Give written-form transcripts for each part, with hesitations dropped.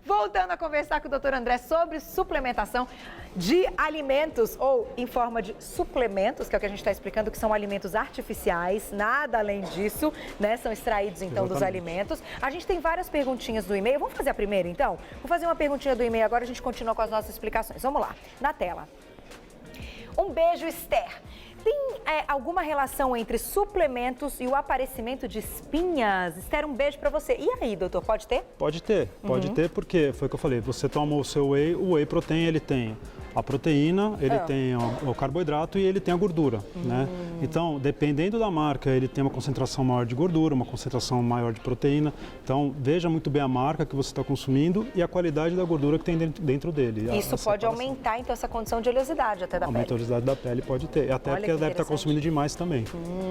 Voltando a conversar com o Dr. André sobre suplementação de alimentos ou em forma de suplementos, que é o que a gente está explicando, que são alimentos artificiais, nada além disso, né? São extraídos então dos alimentos. A gente tem várias perguntinhas do e-mail. Vamos fazer a primeira então? Vou fazer uma perguntinha do e-mail agora, a gente continua com as nossas explicações. Vamos lá, na tela. Um beijo, Esther. Tem alguma relação entre suplementos e o aparecimento de espinhas? Esther, um beijo pra você. E aí, doutor, pode ter? Pode ter porque foi o que eu falei, você toma o seu whey, o whey protein ele tem a proteína, ele tem o carboidrato e ele tem a gordura, né? Então, dependendo da marca, ele tem uma concentração maior de gordura, uma concentração maior de proteína. Então, veja muito bem a marca que você está consumindo e a qualidade da gordura que tem dentro dele. Isso pode aumentar, então, essa condição de oleosidade até da pele. Aumenta a oleosidade da pele, pode ter. Até porque ela deve estar consumindo demais também.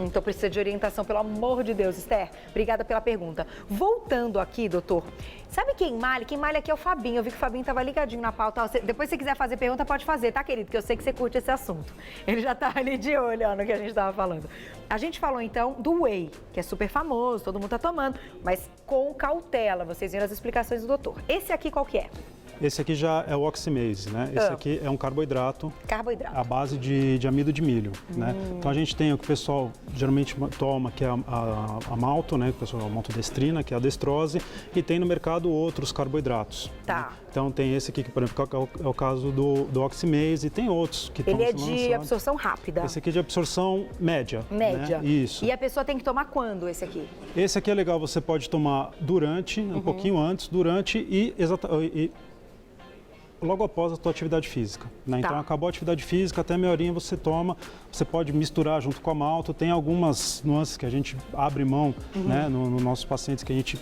Então, precisa de orientação, pelo amor de Deus. Esther, obrigada pela pergunta. Voltando aqui, doutor, sabe quem malha? Quem malha aqui é o Fabinho. Eu vi que o Fabinho estava ligadinho na pauta. Depois, se você quiser fazer pergunta, pode fazer, tá, querido? Porque eu sei que você curte esse assunto. Ele já tá ali de olho, ó, no que a gente estava falando. A gente falou, então, do whey, que é super famoso, todo mundo tá tomando, mas com cautela. Vocês viram as explicações do doutor. Esse aqui, qual que é? Esse aqui já é o oximase, né? Esse aqui é um carboidrato. Carboidrato. À base de amido de milho, né? Então a gente tem o que o pessoal geralmente toma, que é a malto, né? O pessoal, a maltodestrina, que é a destrose, e tem no mercado outros carboidratos. Tá. Né? Então tem esse aqui, que, por exemplo, é o caso do oximase, e tem outros que Ele é de absorção rápida. Esse aqui é de absorção média. Média. Né? Isso. E a pessoa tem que tomar quando esse aqui? Esse aqui é legal, você pode tomar durante, um pouquinho antes, durante e logo após a tua atividade física, né? Então, acabou a atividade física, até meia horinha você toma, você pode misturar junto com a malto, tem algumas nuances que a gente abre mão, né, nos nossos pacientes, que a gente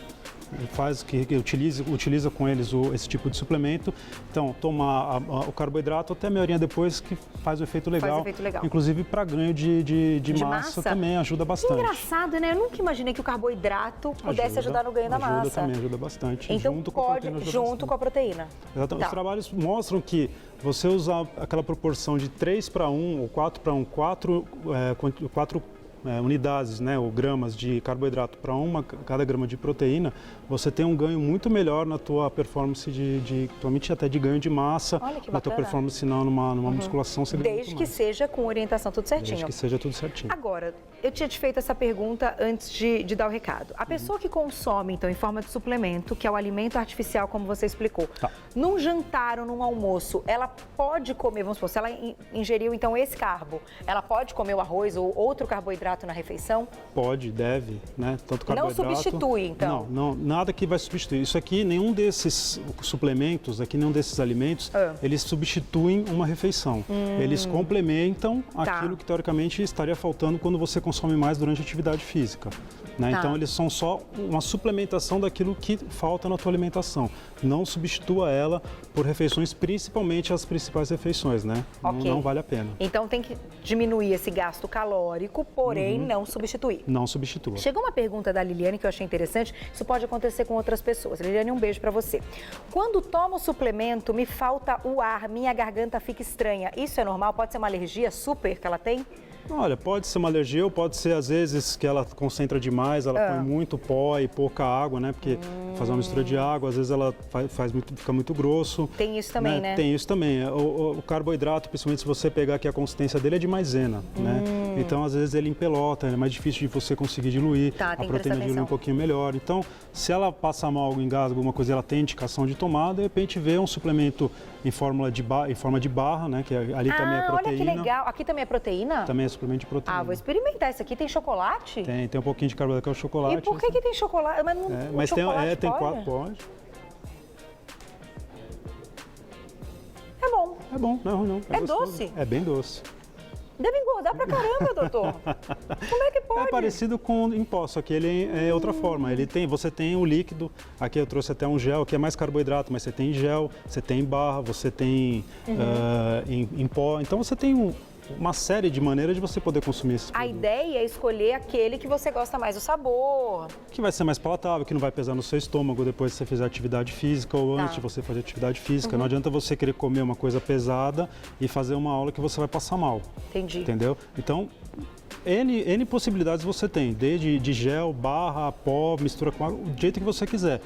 faz, que utiliza com eles esse tipo de suplemento. Então, tomar o carboidrato até meia horinha depois, que faz o efeito legal. Faz o efeito legal. Inclusive, para ganho de massa também ajuda bastante. Que engraçado, né? Eu nunca imaginei que o carboidrato pudesse ajudar no ganho da massa. Também ajuda bastante. Então, junto com a proteína. Exatamente. Tá. Os trabalhos mostram que você usar aquela proporção de 3:1 ou 4:1, 4 unidades, né, ou gramas de carboidrato para cada grama de proteína, você tem um ganho muito melhor na tua performance atualmente até de ganho de massa, na tua performance numa musculação. Você Desde que seja com orientação tudo certinho. Desde que seja tudo certinho. Agora, eu tinha te feito essa pergunta antes de dar o recado. A pessoa que consome, então, em forma de suplemento, que é o alimento artificial, como você explicou, num jantar ou num almoço, ela pode comer, vamos supor, se ela ingeriu, então, esse carbo, ela pode comer o arroz ou outro carboidrato na refeição? Pode, deve, né? Tanto carboidrato. Não substitui, então? Não, nada que vai substituir. Isso aqui, nenhum desses suplementos, nenhum desses alimentos, eles substituem uma refeição. Eles complementam aquilo que, teoricamente, estaria faltando quando você consome mais durante a atividade física. Né? Então, eles são só uma suplementação daquilo que falta na tua alimentação. Não substitua ela por refeições, principalmente as principais refeições, né? Não vale a pena. Então, tem que diminuir esse gasto calórico, porém, não substituir. Não substitua. Chegou uma pergunta da Liliane que eu achei interessante. Isso pode acontecer com outras pessoas. Liliane, um beijo pra você. Quando tomo suplemento, me falta o ar, minha garganta fica estranha. Isso é normal? Pode ser uma alergia super que ela tem? Olha, pode ser uma alergia ou pode ser, às vezes, que ela concentra demais, ela põe muito pó e pouca água, né? Porque faz uma mistura de água, às vezes ela fica muito grosso. Tem isso também, né? Tem isso também. O carboidrato, principalmente se você pegar que a consistência dele é de maisena, né? Então, às vezes, ele empelota, é mais difícil de você conseguir diluir. A proteína dilui um pouquinho melhor. Então, se ela passar mal, engasga, alguma coisa, ela tem indicação de tomar, de repente vê um suplemento em forma de barra, né? Que ali também é proteína. Olha que legal. Aqui também é proteína? Também é suplemento de proteína. Vou experimentar. Esse aqui tem chocolate? Tem um pouquinho de carboidrato, que é o chocolate. E por que tem chocolate? Mas não mas chocolate tem 4, pode. É bom. É bom, não é ruim não. É doce? É bem doce. Deve engordar pra caramba, doutor. Como é que pode? É parecido com em pó, só que ele é outra forma. Você tem o líquido, aqui eu trouxe até um gel, aqui é mais carboidrato, mas você tem em gel, você tem em barra, você tem em pó. Então você tem uma série de maneiras de você poder consumir esses A produtos. ideia é escolher aquele que você gosta mais do sabor. Que vai ser mais palatável, que não vai pesar no seu estômago depois que você fizer atividade física ou antes de você fazer atividade física. Não adianta você querer comer uma coisa pesada e fazer uma aula que você vai passar mal. Entendi. Entendeu? Então, N possibilidades você tem, desde de gel, barra, pó, mistura com água, do jeito que você quiser.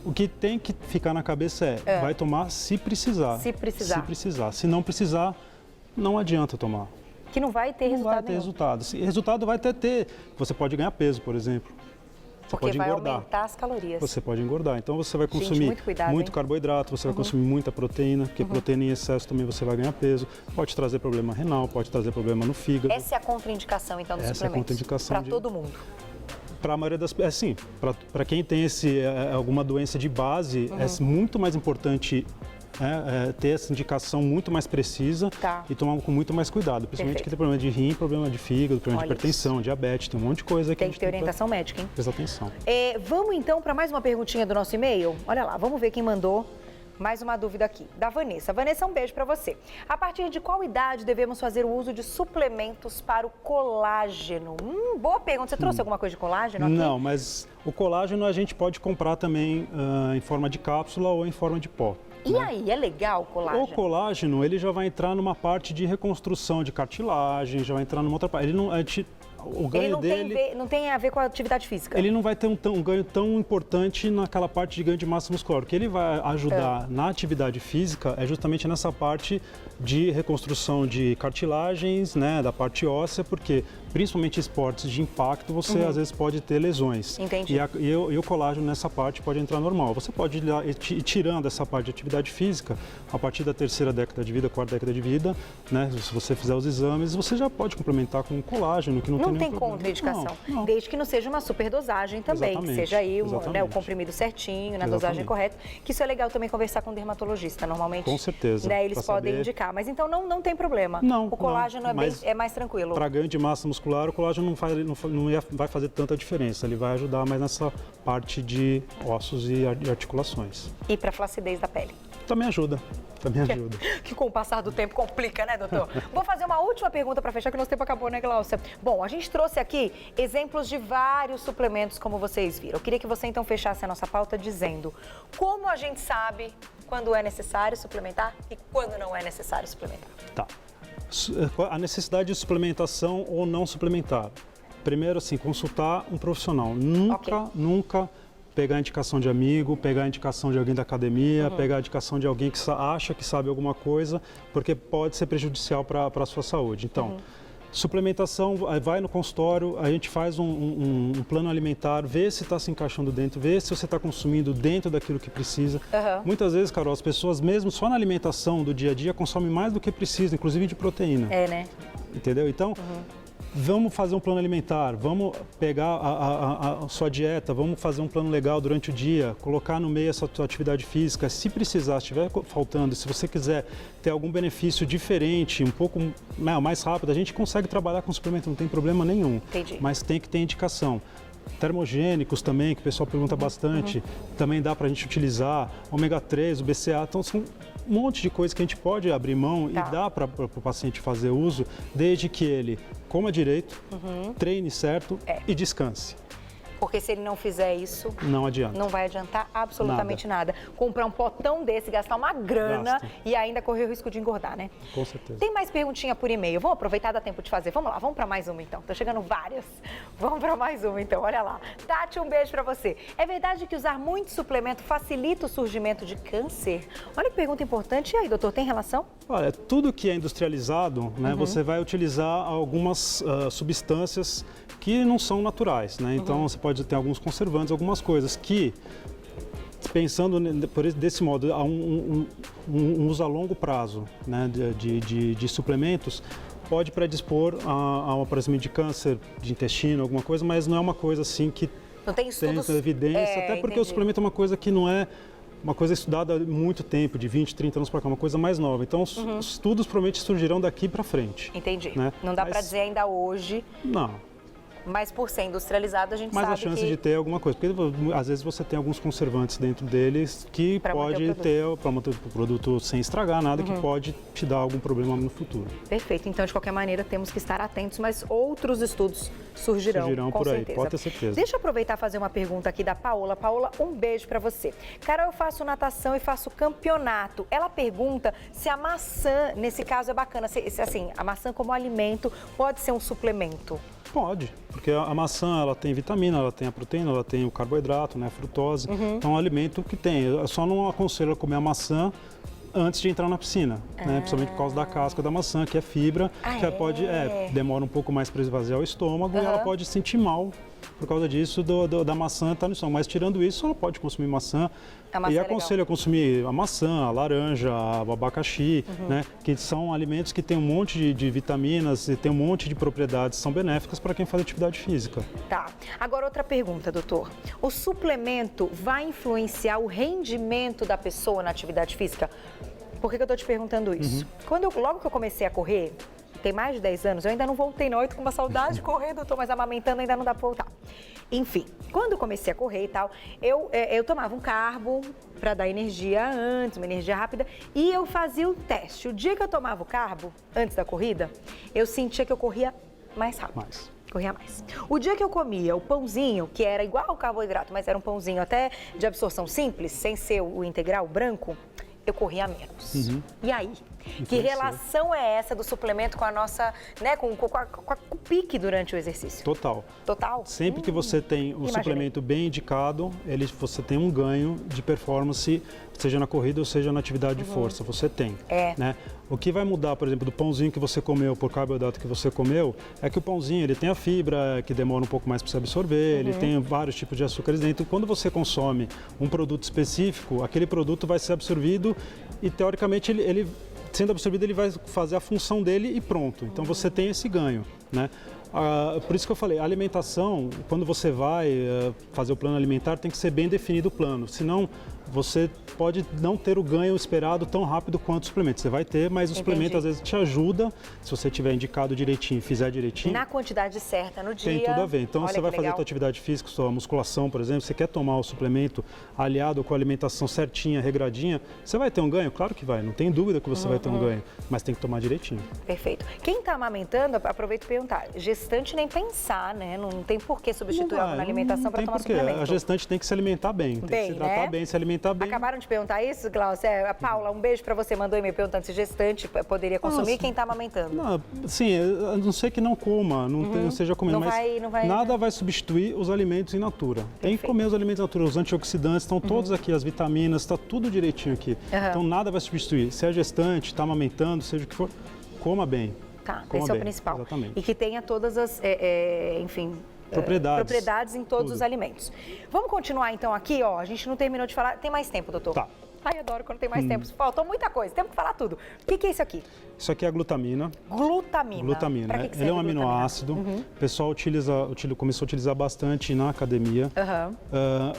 O que tem que ficar na cabeça vai tomar se precisar. Se precisar. Se precisar. Se não precisar, não adianta tomar. Que não vai ter Não resultado vai ter nenhum. resultado. Resultado vai ter. Você pode ganhar peso, por exemplo. Você Porque pode vai engordar. aumentar as calorias. Você pode engordar. Então você vai consumir muito cuidado, hein? carboidrato, você vai consumir muita proteína, porque proteína em excesso também você vai ganhar peso. Pode trazer problema renal, pode trazer problema no fígado. Essa é a contraindicação, então, dos Essa é a suplementos. contraindicação Para todo mundo. Para a maioria das pessoas, sim, para quem tem alguma doença de base, é muito mais importante ter essa indicação muito mais precisa e tomar com muito mais cuidado. Principalmente que tem problema de rim, problema de fígado, problema de hipertensão, diabetes, tem um monte de coisa que Tem que ter orientação médica, hein? Presta atenção. Vamos então para mais uma perguntinha do nosso e-mail? Olha lá, vamos ver quem mandou. Mais uma dúvida aqui, da Vanessa. Vanessa, um beijo para você. A partir de qual idade devemos fazer o uso de suplementos para o colágeno? Boa pergunta. Você trouxe alguma coisa de colágeno aqui? Não, mas o colágeno a gente pode comprar também em forma de cápsula ou em forma de pó. E aí, é legal o colágeno? O colágeno, ele já vai entrar numa parte de reconstrução de cartilagem, já vai entrar numa outra parte. O ganho dele não tem a ver com a atividade física? Ele não vai ter um ganho tão importante naquela parte de ganho de massa muscular. O que ele vai ajudar na atividade física é justamente nessa parte de reconstrução de cartilagens, né, da parte óssea, porque principalmente esportes de impacto, você às vezes pode ter lesões. Entendi. E o colágeno nessa parte pode entrar normal. Você pode ir tirando essa parte de atividade física a partir da terceira década de vida, quarta década de vida, né? Se você fizer os exames, você já pode complementar com colágeno, que não tem nenhum problema. Contraindicação. Não. Desde que não seja uma superdosagem também, Exatamente, que seja aí o exatamente. comprimido certinho, na dosagem correta. Que isso é legal também conversar com o dermatologista, normalmente. Com certeza. Né, eles Pra podem saber. indicar. Mas então não tem problema. Não, o colágeno não, é mais tranquilo. Para ganho de massa muscular, o colágeno não vai fazer tanta diferença. Ele vai ajudar mais nessa parte de ossos e articulações. E para flacidez da pele. Também ajuda. Que com o passar do tempo complica, né, doutor? Vou fazer uma última pergunta para fechar, que nosso tempo acabou, né, Glaucia? Bom, a gente trouxe aqui exemplos de vários suplementos, como vocês viram. Eu queria que você, então, fechasse a nossa pauta dizendo como a gente sabe quando é necessário suplementar e quando não é necessário suplementar. Tá. A necessidade de suplementação ou não suplementar. Primeiro, assim, consultar um profissional. Nunca pegar a indicação de amigo, pegar a indicação de alguém da academia, pegar a indicação de alguém que acha que sabe alguma coisa, porque pode ser prejudicial para a sua saúde. Então, suplementação, vai no consultório, a gente faz um plano alimentar, vê se está se encaixando dentro, vê se você está consumindo dentro daquilo que precisa. Muitas vezes, Carol, as pessoas mesmo só na alimentação do dia a dia consomem mais do que precisa, inclusive de proteína. É, né? Entendeu? Então, vamos fazer um plano alimentar, vamos pegar a sua dieta, vamos fazer um plano legal durante o dia, colocar no meio essa sua atividade física. Se precisar, se estiver faltando, se você quiser ter algum benefício diferente, um pouco mais rápido, a gente consegue trabalhar com suplemento, não tem problema nenhum. Entendi. Mas tem que ter indicação. Termogênicos também, que o pessoal pergunta bastante, também dá para a gente utilizar, ômega 3, o BCA, então são um monte de coisa que a gente pode abrir mão e dá para o paciente fazer uso, desde que ele coma direito, treine certo e descanse. Porque se ele não fizer isso, não adianta. Não vai adiantar absolutamente nada. Comprar um potão desse, gastar uma grana e ainda correr o risco de engordar, né? Com certeza. Tem mais perguntinha por e-mail. Vamos aproveitar, dá tempo de fazer. Vamos lá, vamos para mais uma então. Tá chegando várias. Vamos para mais uma então, olha lá. Tati, um beijo para você. É verdade que usar muito suplemento facilita o surgimento de câncer? Olha que pergunta importante. E aí, doutor, tem relação? Olha, tudo que é industrializado, né, você vai utilizar algumas substâncias que não são naturais, né? Então você pode ter alguns conservantes, algumas coisas que, pensando desse modo, há um uso a longo prazo, né, de suplementos, pode predispor a um aparecimento de câncer de intestino, alguma coisa, mas não é uma coisa assim que não tem estudos, tem evidência, até porque o suplemento é uma coisa que não é uma coisa estudada há muito tempo, de 20, 30 anos para cá, uma coisa mais nova. Então, os estudos provavelmente surgirão daqui para frente. Entendi. Né? Não dá para dizer ainda hoje. Não. Mas por ser industrializado, a gente Mas sabe a chance que... de ter alguma coisa, porque às vezes você tem alguns conservantes dentro deles que pode ter, para manter o produto sem estragar nada, que pode te dar algum problema no futuro. Perfeito, então de qualquer maneira temos que estar atentos, mas outros estudos surgirão com por aí, certeza. pode ter certeza. Deixa eu aproveitar e fazer uma pergunta aqui da Paola. Paola, um beijo para você. Carol, eu faço natação e faço campeonato. Ela pergunta se a maçã, nesse caso é bacana, se assim, a maçã como alimento pode ser um suplemento. Pode, porque a maçã ela tem vitamina, ela tem a proteína, ela tem o carboidrato, né, a frutose. Então é um alimento que tem. Eu só não aconselho a comer a maçã antes de entrar na piscina, né? Principalmente por causa da casca da maçã, que é fibra, que pode, demora um pouco mais para esvaziar o estômago e ela pode sentir mal por causa disso da maçã estar no estômago. Mas tirando isso, ela pode consumir maçã. E aconselho a consumir a maçã, a laranja, o abacaxi, né? Que são alimentos que têm um monte de vitaminas e tem um monte de propriedades, são benéficas para quem faz atividade física. Tá. Agora outra pergunta, doutor. O suplemento vai influenciar o rendimento da pessoa na atividade física? Por que eu estou te perguntando isso? Logo que eu comecei a correr, tem mais de 10 anos, eu ainda não voltei não, eu tô com uma saudade de correr, doutor, mas amamentando ainda não dá para voltar. Enfim, quando eu comecei a correr e tal, eu tomava um carbo para dar energia antes, uma energia rápida, e eu fazia o teste. O dia que eu tomava o carbo, antes da corrida, eu sentia que eu corria mais rápido. Corria mais. O dia que eu comia o pãozinho, que era igual ao carboidrato, mas era um pãozinho até de absorção simples, sem ser o integral, o branco, eu corria menos. E aí? Que relação é essa do suplemento com a nossa, né, com o pique durante o exercício? Total. Total? Sempre que você tem o suplemento bem indicado, você tem um ganho de performance, seja na corrida ou seja na atividade de força, você tem. Né? O que vai mudar, por exemplo, do pãozinho que você comeu por carboidrato que você comeu, é que o pãozinho ele tem a fibra que demora um pouco mais para se absorver, ele tem vários tipos de açúcares dentro. Quando você consome um produto específico, aquele produto vai ser absorvido e teoricamente ele sendo absorvido, ele vai fazer a função dele e pronto. Então você tem esse ganho, né? Por isso que eu falei, a alimentação, quando você vai fazer o plano alimentar, tem que ser bem definido o plano, senão você pode não ter o ganho esperado tão rápido quanto o suplemento. Você vai ter, mas o suplemento às vezes te ajuda, se você tiver indicado direitinho, fizer direitinho. Na quantidade certa, no dia. Tem tudo a ver. Então Olha, você vai fazer a sua atividade física, sua musculação, por exemplo, você quer tomar o suplemento aliado com a alimentação certinha, regradinha, você vai ter um ganho? Claro que vai, não tem dúvida que você vai ter um ganho, mas tem que tomar direitinho. Perfeito. Quem está amamentando, aproveita e perguntar, gestante nem pensar, né? Não tem por que substituir algo na alimentação para tomar suplemento. A gestante tem que se alimentar bem, tem que se hidratar bem, se alimentar bem. Acabaram de perguntar isso, Glaucia? A Paula, um beijo para você, mandou e-mail perguntando se gestante poderia consumir e quem está amamentando. Não, sim, a não ser que não coma, não seja comendo, mas nada vai substituir os alimentos in natura. Tem que comer os alimentos in natura, os antioxidantes, estão todos aqui, as vitaminas, está tudo direitinho aqui. Então nada vai substituir. Se é gestante, está amamentando, seja o que for, coma bem. Tá, esse é o principal. Exatamente. E que tenha todas as, enfim... propriedades em todos os alimentos. Vamos continuar então aqui, ó. A gente não terminou de falar. Tem mais tempo, doutor? Tá. Ai, adoro quando tem mais tempo. Faltou muita coisa, temos que falar tudo. O que é isso aqui? Isso aqui é a glutamina. Glutamina. Glutamina. Pra que ele é um aminoácido. O pessoal começou a utilizar bastante na academia.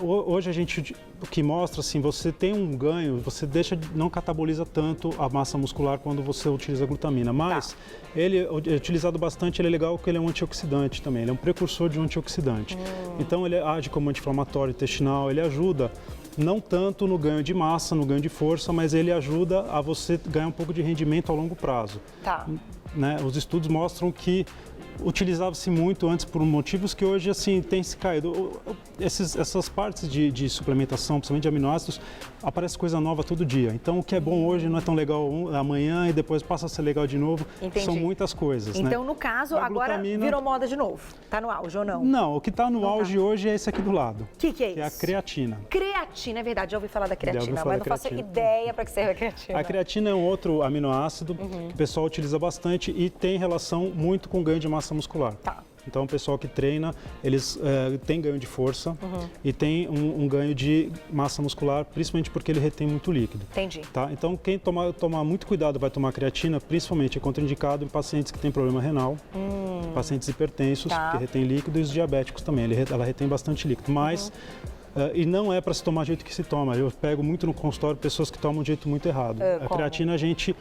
Hoje a gente, o que mostra assim, você tem um ganho, você não cataboliza tanto a massa muscular quando você utiliza a glutamina. Mas ele é utilizado bastante, ele é legal porque ele é um antioxidante também. Ele é um precursor de um antioxidante. Então ele age como anti-inflamatório intestinal, ele ajuda não tanto no ganho de massa, no ganho de força, mas ele ajuda a você ganhar um pouco de rendimento a longo prazo. Né? Os estudos mostram que utilizava-se muito antes por motivos que hoje assim tem se caído. Essas partes de suplementação, principalmente de aminoácidos, aparece coisa nova todo dia. Então o que é bom hoje não é tão legal amanhã e depois passa a ser legal de novo. Entendi. São muitas coisas. Então, né? no caso, agora virou moda de novo. Está no auge ou não? Não, o que está no auge hoje é esse aqui do lado. O que é isso? Que é a creatina. Creatina, é verdade, já ouvi falar da creatina, mas não faço ideia para que serve a creatina. A creatina é um outro aminoácido que o pessoal utiliza bastante e tem relação muito com ganho de massa muscular. Então, o pessoal que treina, eles têm ganho de força e tem um ganho de massa muscular, principalmente porque ele retém muito líquido. Entendi. Tá? Então, quem tomar muito cuidado vai tomar creatina, principalmente é contraindicado em pacientes que têm problema renal, pacientes hipertensos, que retêm líquido, e os diabéticos também. Ela retém bastante líquido, mas E não é para se tomar do jeito que se toma. Eu pego muito no consultório pessoas que tomam de jeito muito errado. A creatina a gente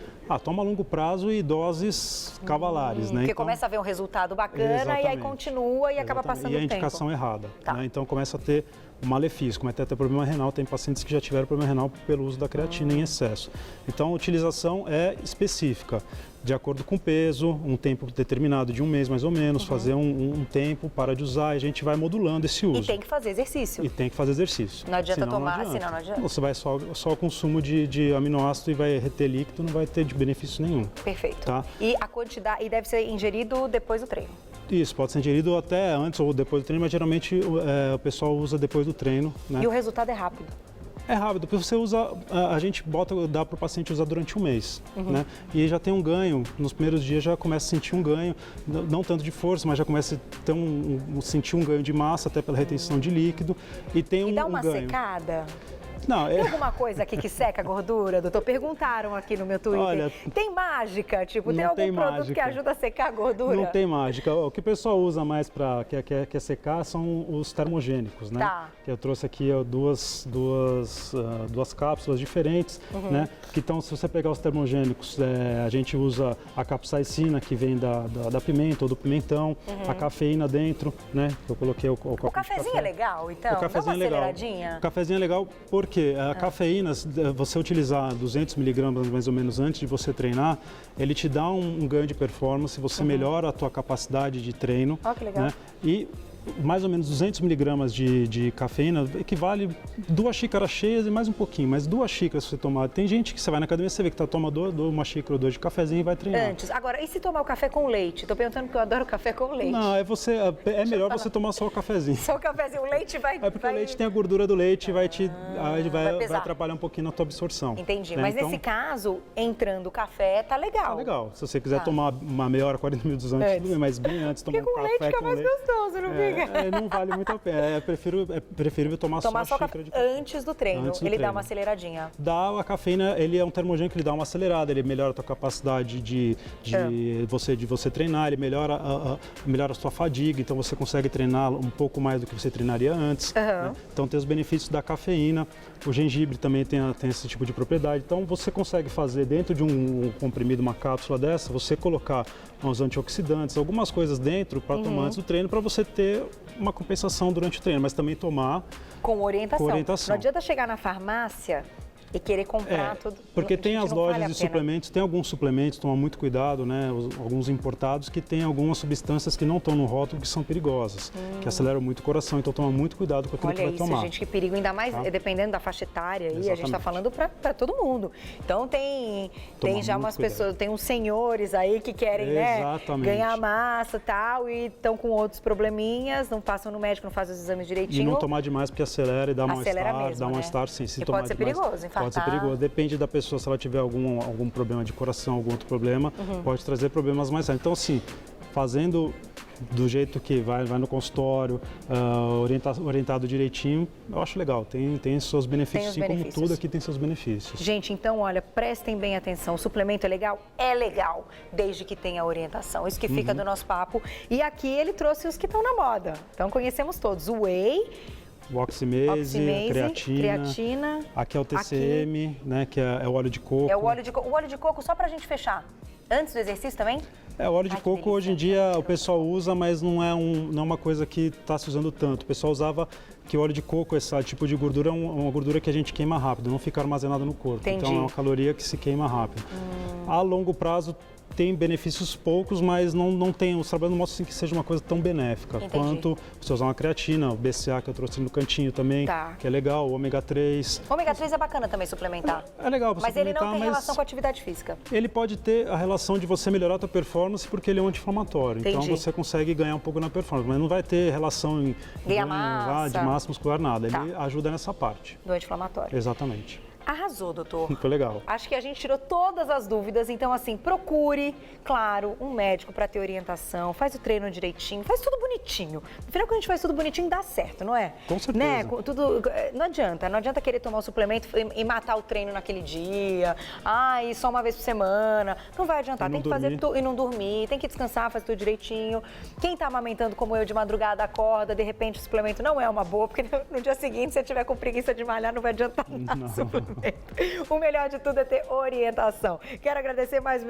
toma a longo prazo e doses cavalares, né? Porque então, começa a ver um resultado bacana e aí continua e acaba passando o tempo. E a indicação errada, Tá. né? Então começa a ter um malefício, começa a ter problema renal. Tem pacientes que já tiveram problema renal pelo uso da creatina em excesso. Então a utilização é específica, de acordo com o peso, um tempo determinado de um mês mais ou menos, fazer um tempo, para de usar e a gente vai modulando esse uso. E tem que fazer exercício. E tem que fazer exercício. Não adianta Senão tomar, não adianta. senão não adianta. Você vai só o consumo de aminoácido e vai reter líquido, não vai ter de benefício nenhum. Perfeito. Tá? E a quantidade, e deve ser ingerido depois do treino. Isso, pode ser ingerido até antes ou depois do treino, mas geralmente o pessoal usa depois do treino, né? E o resultado é rápido. É rápido, porque você usa, a gente dá para o paciente usar durante um mês, né? E já tem um ganho, nos primeiros dias já começa a sentir um ganho, não tanto de força, mas já começa a ter sentir um ganho de massa, até pela retenção de líquido, e tem E dá uma ganho. secada? Não, Tem alguma coisa aqui que seca a gordura, doutor? Perguntaram aqui no meu Twitter. Olha, tem mágica? Tipo, tem não algum tem produto mágica. que ajuda a secar a gordura? Não tem mágica. O que o pessoal usa mais para quer secar são os termogênicos, né? Tá. Que eu trouxe aqui duas cápsulas diferentes, né? Que então, se você pegar os termogênicos, a gente usa a capsaicina, que vem da pimenta ou do pimentão, a cafeína dentro, né? Eu coloquei o copo O cafezinho de café. é legal, então? O cafezinho Dá uma é legal. aceleradinha? O cafezinho é legal porque a cafeína, você utilizar 200 miligramas mais ou menos antes de você treinar, ele te dá um ganho de performance, você melhora a tua capacidade de treino. Ó, que legal. Né? E mais ou menos 200 miligramas de cafeína equivale 2 xícaras cheias e mais um pouquinho, mas 2 xícaras se você tomar. Tem gente que você vai na academia, você vê que toma uma xícara ou 2 de cafezinho e vai treinar. Antes. Agora, e se tomar o café com leite? Tô perguntando porque eu adoro café com leite. Não, é melhor você tomar só o cafezinho. Só o cafezinho, o leite vai... É porque o leite tem a gordura do leite e vai pesar. atrapalhar um pouquinho na tua absorção. Entendi, né? mas Então, nesse caso, entrando o café, tá legal. tá legal. Se você quiser tomar uma meia hora, 40 minutos antes, tudo bem, mas bem antes, tomar Porque um com café leite fica com mais leite. gostoso, não fica? Não vale muito a pena. É preferível tomar só a Tomar só xícara café de café. antes do treino, Antes do ele dá treino. uma aceleradinha. A cafeína, ele é um termogênico, ele dá uma acelerada, ele melhora a tua capacidade de você treinar, ele melhora a sua fadiga, então você consegue treinar um pouco mais do que você treinaria antes. Né? Então tem os benefícios da cafeína, o gengibre também tem esse tipo de propriedade, então você consegue fazer dentro de um comprimido, uma cápsula dessa, você colocar uns antioxidantes, algumas coisas dentro para tomar antes do treino, para você ter uma compensação durante o treino, mas também tomar Com orientação. Com orientação. Não adianta chegar na farmácia e querer comprar tudo. Porque tem Gente, as não vale lojas a de pena. suplementos, tem alguns suplementos, toma muito cuidado, né? Alguns importados que tem algumas substâncias que não estão no rótulo que são perigosas, que aceleram muito o coração, então toma muito cuidado com aquilo que Olha vai isso, tomar. gente, que perigo, ainda mais dependendo da faixa etária, aí a gente está Exatamente. falando para todo mundo. Então tem já muito umas cuidado. pessoas, tem uns senhores aí que querem, né, Exatamente. ganhar massa e tal, e estão com outros probleminhas, não passam no médico, não fazem os exames E direitinho. não tomar demais porque acelera e dá Acelera mal-estar, mesmo, dá né? mal-estar sim. Se E tomar pode ser demais, perigoso, pode ser infartar. perigoso. Depende da pessoa, se ela tiver algum problema de coração, algum outro problema, pode trazer problemas mais sérios. Então, assim, fazendo do jeito que vai no consultório, orientado direitinho, eu acho legal. Tem seus benefícios, Tem os assim benefícios. como tudo aqui tem seus benefícios. Gente, então, olha, prestem bem atenção. O suplemento é legal? É legal, desde que tenha orientação. Isso que fica do nosso papo. E aqui ele trouxe os que estão na moda. Então, conhecemos todos. O Whey, O oximase, a creatina. Aqui é o TCM, né, que é o óleo de coco. É o óleo de coco. O óleo de coco, só pra gente fechar. Antes do exercício também? O óleo de Ai, que coco delícia. hoje em dia o pessoal usa, mas não é uma coisa que está se usando tanto. O pessoal usava que o óleo de coco, esse tipo de gordura, é uma gordura que a gente queima rápido, não fica armazenada no corpo. Entendi. Então é uma caloria que se queima rápido. A longo prazo tem benefícios poucos, mas não tem, os trabalhos não mostram assim, que seja uma coisa tão benéfica Entendi. quanto você usar uma creatina, o BCA que eu trouxe no cantinho também, Tá. que é legal, o ômega 3. O ômega 3 é bacana também suplementar. É legal pra Mas ele não suplementar, tem mas relação com a atividade física. ele pode ter a relação de você melhorar a tua performance porque ele é um anti-inflamatório. Então Entendi. você consegue ganhar um pouco na performance, mas não vai ter relação em Ganhar ganho, massa. de massa muscular, nada. Tá. Ele ajuda nessa parte. Do anti-inflamatório. Exatamente. Arrasou, doutor. Foi legal. Acho que a gente tirou todas as dúvidas, então assim, procure, claro, um médico para ter orientação, faz o treino direitinho, faz tudo bonitinho. Afinal, quando a gente faz tudo bonitinho, dá certo, não é? Com certeza. Né? Não adianta querer tomar o suplemento e matar o treino naquele dia, e só uma vez por semana, não vai adiantar, tem que fazer tudo e não dormir, tem que descansar, fazer tudo direitinho. Quem tá amamentando como eu de madrugada acorda, de repente o suplemento não é uma boa, porque no dia seguinte, se você tiver com preguiça de malhar, não vai adiantar nada. O melhor de tudo é ter orientação. Quero agradecer mais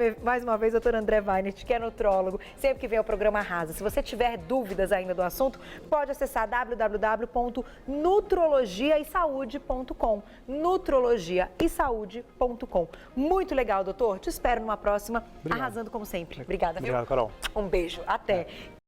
uma vez ao Dr. André Weinert, que é nutrólogo, sempre que vem ao programa Arrasa. Se você tiver dúvidas ainda do assunto, pode acessar www.nutrologiaesaude.com. nutrologiaesaude.com. Muito legal, doutor. Te espero numa próxima. Obrigado. Arrasando como sempre. Obrigada, viu? Obrigado, Carol. Um beijo. Até.